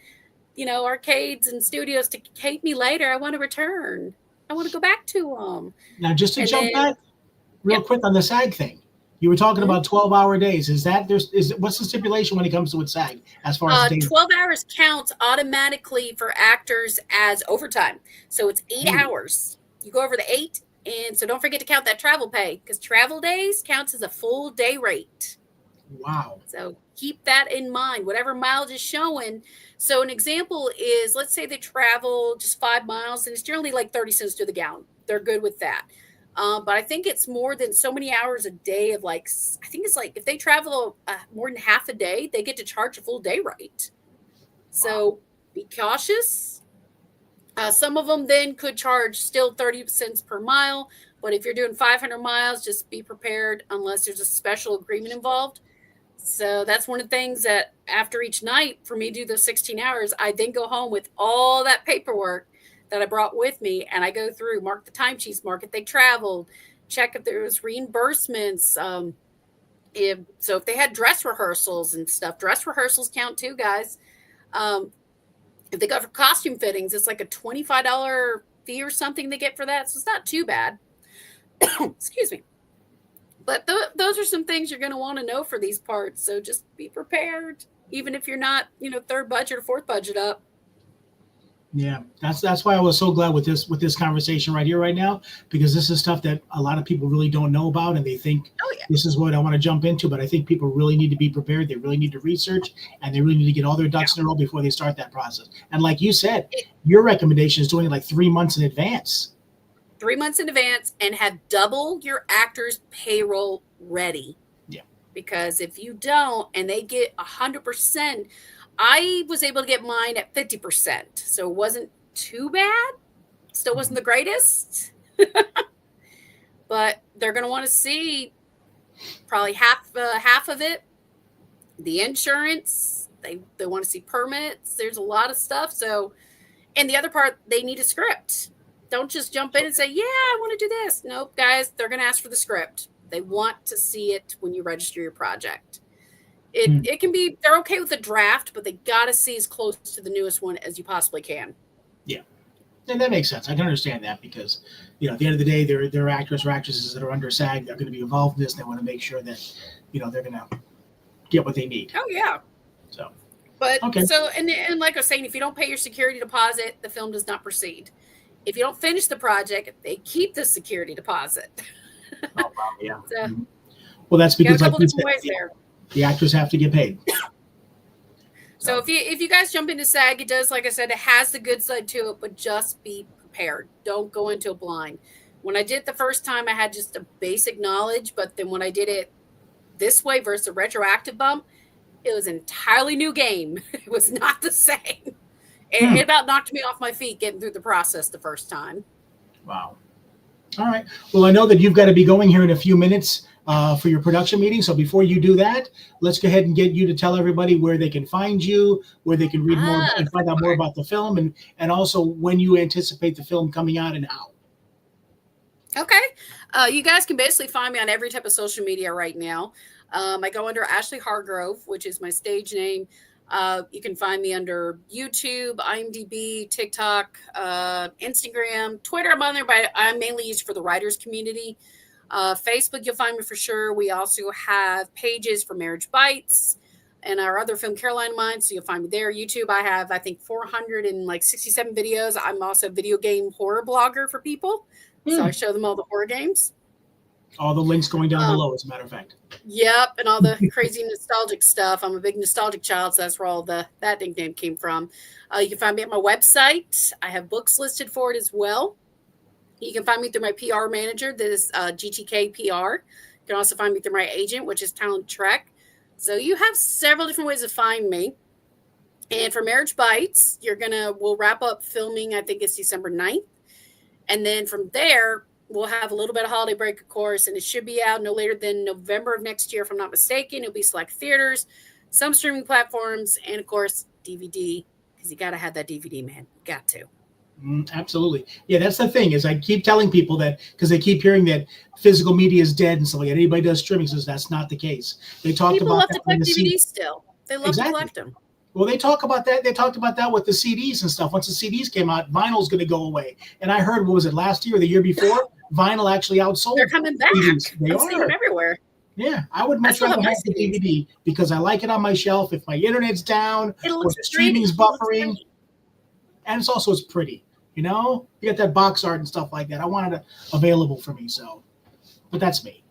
arcades and studios to hate me later. I want to return. I want to go back to them. Now, just to jump back real quick on the SAG thing. You were talking about 12-hour days. What's the stipulation when it comes to with SAG as far as days? 12 hours counts automatically for actors as overtime. So it's 8 hours. You go over the 8. And so don't forget to count that travel pay, because travel days counts as a full day rate. Wow. So keep that in mind, whatever mileage is showing. So an example is, let's say they travel just 5 miles and it's generally like 30 cents to the gallon. They're good with that. But I think it's more than so many hours a day of I think it's like if they travel more than half a day, they get to charge a full day rate. So be cautious. Some of them then could charge still 30 cents per mile. But if you're doing 500 miles, just be prepared unless there's a special agreement involved. So that's one of the things that after each night for me to do those 16 hours, I then go home with all that paperwork that I brought with me. And I go through, mark the timesheets, mark if they traveled, check if there was reimbursements. If they had dress rehearsals and stuff, dress rehearsals count too, guys. If they go for costume fittings, it's like a $25 fee or something they get for that. So it's not too bad. Excuse me. But those are some things you're going to want to know for these parts. So just be prepared, even if you're not, third budget or fourth budget up. Yeah, that's why I was so glad with this conversation right here, right now, because this is stuff that a lot of people really don't know about, and they think this is what I want to jump into. But I think people really need to be prepared. They really need to research, and they really need to get all their ducks in a row before they start that process. And like you said, your recommendation is doing it like 3 months in advance. 3 months in advance, and have double your actors' payroll ready. Yeah. Because if you don't, and they get 100%. I was able to get mine at 50%, so it wasn't too bad. Still wasn't the greatest, but they're going to want to see probably half of it. The insurance, they want to see permits. There's a lot of stuff. So, and the other part, they need a script. Don't just jump in and say, "Yeah, I want to do this." Nope, guys, they're going to ask for the script. They want to see it when you register your project. It can be, they're okay with the draft, but they got to see as close to the newest one as you possibly can. Yeah. And that makes sense. I can understand that because, at the end of the day, they're actors or actresses that are under SAG. They're going to be involved in this. They want to make sure that, they're going to get what they need. Oh, yeah. So, but okay. So, and like I was saying, if you don't pay your security deposit, the film does not proceed. If you don't finish the project, they keep the security deposit. Oh, wow, yeah. So, well, that's because got a couple different ways there. The actors have to get paid. So if you guys jump into SAG, it does, like I said, it has the good side to it, but just be prepared. Don't go into it blind. When I did it the first time, I had just a basic knowledge, but then when I did it this way versus a retroactive bump, it was an entirely new game. It was not the same. It about knocked me off my feet getting through the process the first time. Wow. All right. Well, I know that you've got to be going here in a few minutes for your production meeting. So before you do that, let's go ahead and get you to tell everybody where they can find you, where they can read more and find out more about the film, and also when you anticipate the film coming out and how. Okay. You guys can basically find me on every type of social media right now. I go under Ashley Hargrove, which is my stage name. You can find me under YouTube, IMDb, TikTok, Instagram, Twitter. I'm on there, but I'm mainly used for the writers community. Facebook, you'll find me for sure. We also have pages for Marriage Bites and our other film, Carolina Mine. So you'll find me there. YouTube, I have, I think, 467 videos. I'm also a video game horror blogger for people. So I show them all the horror games. All the links going down below, as a matter of fact. Yep, and all the crazy nostalgic stuff. I'm a big nostalgic child, so that's where all that nickname came from. You can find me at my website. I have books listed for it as well. You can find me through my PR manager, that is GTK PR. You can also find me through my agent, which is Talent Trek. So you have several different ways to find me. And for Marriage Bites, we'll wrap up filming, I think it's December 9th. And then from there, we'll have a little bit of holiday break, of course, and it should be out no later than November of next year, if I'm not mistaken. It'll be select theaters, some streaming platforms, and, of course, DVD, because you got to have that DVD, man. Got to. Absolutely. Yeah, that's the thing is I keep telling people that because they keep hearing that physical media is dead and stuff like that. Anybody does streaming says that's not the case. They talked People about love to collect DVDs still. They love to collect them. Well, they talk about that. They talked about that with the CDs and stuff. Once the CDs came out, vinyl's going to go away. And I heard, what was it, last year or the year before? Vinyl actually outsold. They're coming back. CDs. They I'm are. seeing them everywhere. Yeah, I would much rather have the DVD because I like it on my shelf. If my internet's down or the streaming's buffering, and it's pretty. You got that box art and stuff like that. I wanted it available for me. So, but that's me.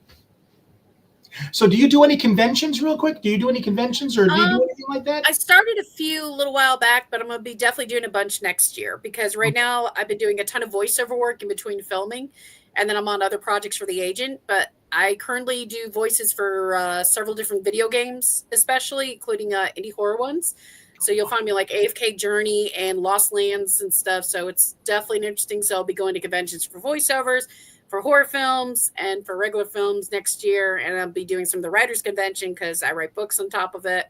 So do you do any conventions real quick? Do you do any conventions or do you do anything like that? I started a few a little while back, but I'm going to be definitely doing a bunch next year because right now I've been doing a ton of voiceover work in between filming, and then I'm on other projects for the agent. But I currently do voices for several different video games, especially including indie horror ones. So you'll find me like AFK Journey and Lost Lands and stuff. So it's definitely interesting. So I'll be going to conventions for voiceovers, for horror films, and for regular films next year. And I'll be doing some of the writers' convention because I write books on top of it.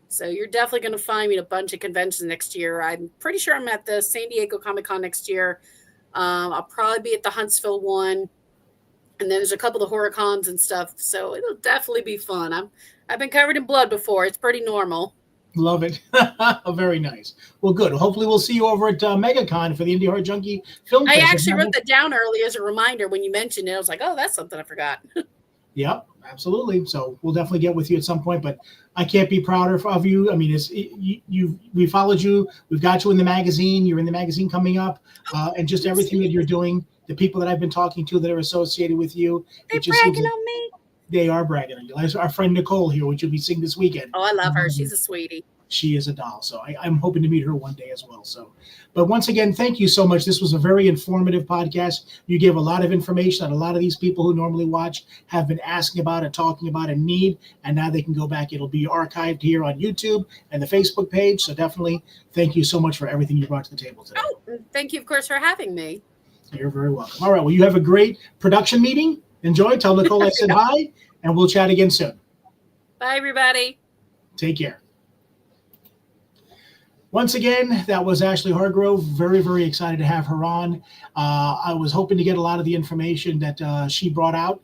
So you're definitely going to find me at a bunch of conventions next year. I'm pretty sure I'm at the San Diego Comic-Con next year. I'll probably be at the Huntsville one. And then there's a couple of horror cons and stuff. So it'll definitely be fun. I've been covered in blood before. It's pretty normal. Love it. Very nice. Well, good. Hopefully we'll see you over at MegaCon for the Indie Horror Junkie Film Fest. I actually wrote that down earlier as a reminder when you mentioned it. I was like, oh, that's something I forgot. Yep, absolutely. So we'll definitely get with you at some point, but I can't be prouder of you. I mean, we followed you. We've got you in the magazine. You're in the magazine coming up, and just everything that you're doing, the people that I've been talking to that are associated with you. They're bragging on me. They are bragging on you. Like our friend Nicole here, which you'll be seeing this weekend. Oh, I love her. She's a sweetie. She is a doll. So I'm hoping to meet her one day as well. So, but once again, thank you so much. This was a very informative podcast. You gave a lot of information that a lot of these people who normally watch have been asking about and talking about and need. And now they can go back. It'll be archived here on YouTube and the Facebook page. So definitely thank you so much for everything you brought to the table today. Oh, thank you, of course, for having me. You're very welcome. All right. Well, you have a great production meeting. Enjoy. Tell Nicole I said hi, and we'll chat again soon. Bye, everybody. Take care. Once again, that was Ashley Hargrove. Very, very excited to have her on. I was hoping to get a lot of the information that she brought out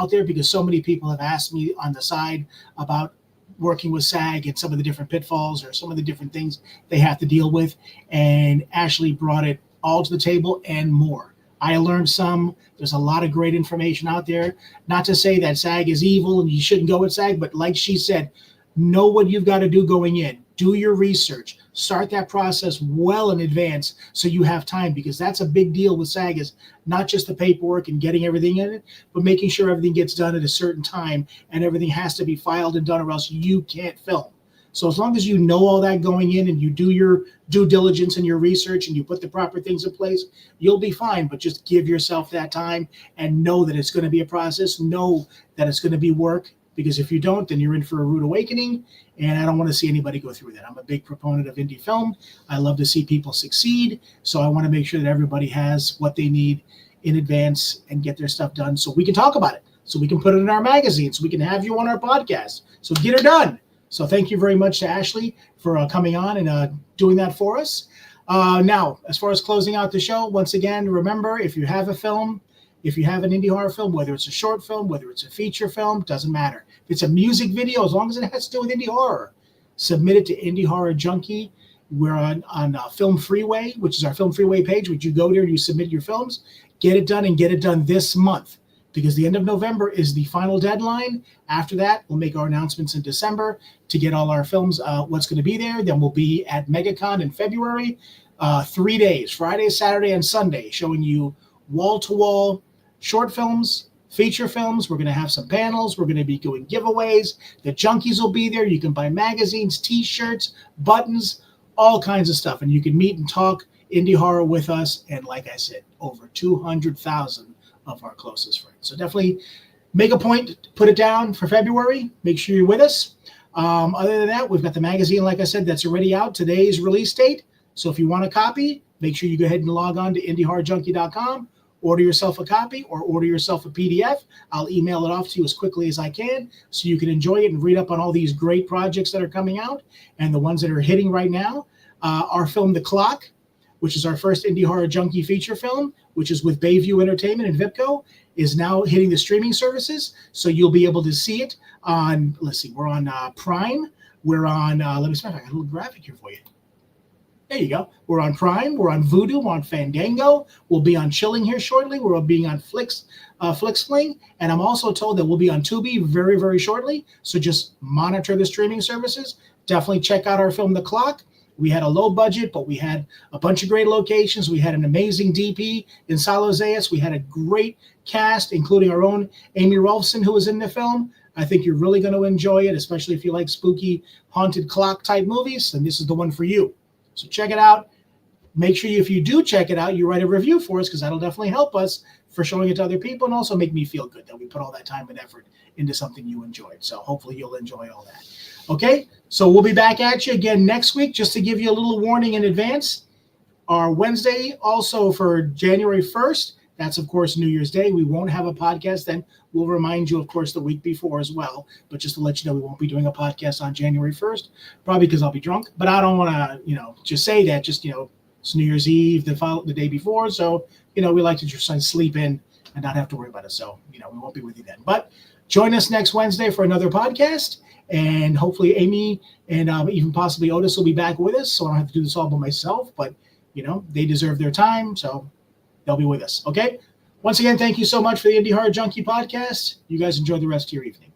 there because so many people have asked me on the side about working with SAG and some of the different pitfalls or some of the different things they have to deal with. And Ashley brought it all to the table and more. I learned some. There's a lot of great information out there. Not to say that SAG is evil and you shouldn't go with SAG, but like she said, know what you've got to do going in. Do your research. Start that process well in advance so you have time, because that's a big deal with SAG, is not just the paperwork and getting everything in it, but making sure everything gets done at a certain time and everything has to be filed and done, or else you can't film. So as long as you know all that going in and you do your due diligence and your research and you put the proper things in place, you'll be fine. But just give yourself that time and know that it's going to be a process. Know that it's going to be work, because if you don't, then you're in for a rude awakening. And I don't want to see anybody go through that. I'm a big proponent of indie film. I love to see people succeed. So I want to make sure that everybody has what they need in advance and get their stuff done so we can talk about it, so we can put it in our magazine, so we can have you on our podcast. So get her done. So thank you very much to Ashley for coming on and doing that for us. Now, as far as closing out the show, once again, remember, if you have a film, if you have an indie horror film, whether it's a short film, whether it's a feature film, doesn't matter. If it's a music video, as long as it has to do with indie horror, submit it to Indie Horror Junkie. We're on Film Freeway, which is our Film Freeway page, which you go there and you submit your films. Get it done, and get it done this month, because the end of November is the final deadline. After that, we'll make our announcements in December to get all our films, what's going to be there. Then we'll be at MegaCon in February, 3 days, Friday, Saturday, and Sunday, showing you wall-to-wall short films, feature films. We're going to have some panels. We're going to be doing giveaways. The Junkies will be there. You can buy magazines, T-shirts, buttons, all kinds of stuff. And you can meet and talk indie horror with us. And like I said, over 200,000 of our closest friends. So definitely make a point to put it down for February. Make sure you're with us. Other than that, we've got the magazine, like I said, that's already out. Today's release date. So if you want a copy, make sure you go ahead and log on to indiehorrorjunkie.com. Order yourself a copy or order yourself a PDF. I'll email it off to you as quickly as I can so you can enjoy it and read up on all these great projects that are coming out and the ones that are hitting right now. Our film, The Clock, which is our first Indie Horror Junkie feature film, which is with Bayview Entertainment and Vipco, is now hitting the streaming services. So you'll be able to see it on, let's see, we're on Prime. We're on, let me see if I got a little graphic here for you. There you go. We're on Prime. We're on Vudu. We're on Fandango. We'll be on Chilling here shortly. We'll be on Flixfling. And I'm also told that we'll be on Tubi very, very shortly. So just monitor the streaming services. Definitely check out our film, The Clock. We had a low budget, but we had a bunch of great locations. We had an amazing DP in Salo Zayas. We had a great cast, including our own Amy Rolfson, who was in the film. I think you're really going to enjoy it, especially if you like spooky, haunted clock type movies. And this is the one for you. So check it out. Make sure if you do check it out, you write a review for us, because that'll definitely help us for showing it to other people and also make me feel good that we put all that time and effort into something you enjoyed. So hopefully you'll enjoy all that. Okay, so we'll be back at you again next week. Just to give you a little warning in advance, our Wednesday also for January 1st, that's, of course, New Year's Day. We won't have a podcast then. We'll remind you, of course, the week before as well. But just to let you know, we won't be doing a podcast on January 1st, probably because I'll be drunk. But I don't want to, just say that. Just, it's New Year's Eve, the day before. So, we like to just sleep in and not have to worry about it. So, we won't be with you then. But join us next Wednesday for another podcast. And hopefully Amy and even possibly Otis will be back with us. So I don't have to do this all by myself. But, they deserve their time. So they'll be with us. Okay. Once again, thank you so much for the Indie Horror Junkie podcast. You guys enjoy the rest of your evening.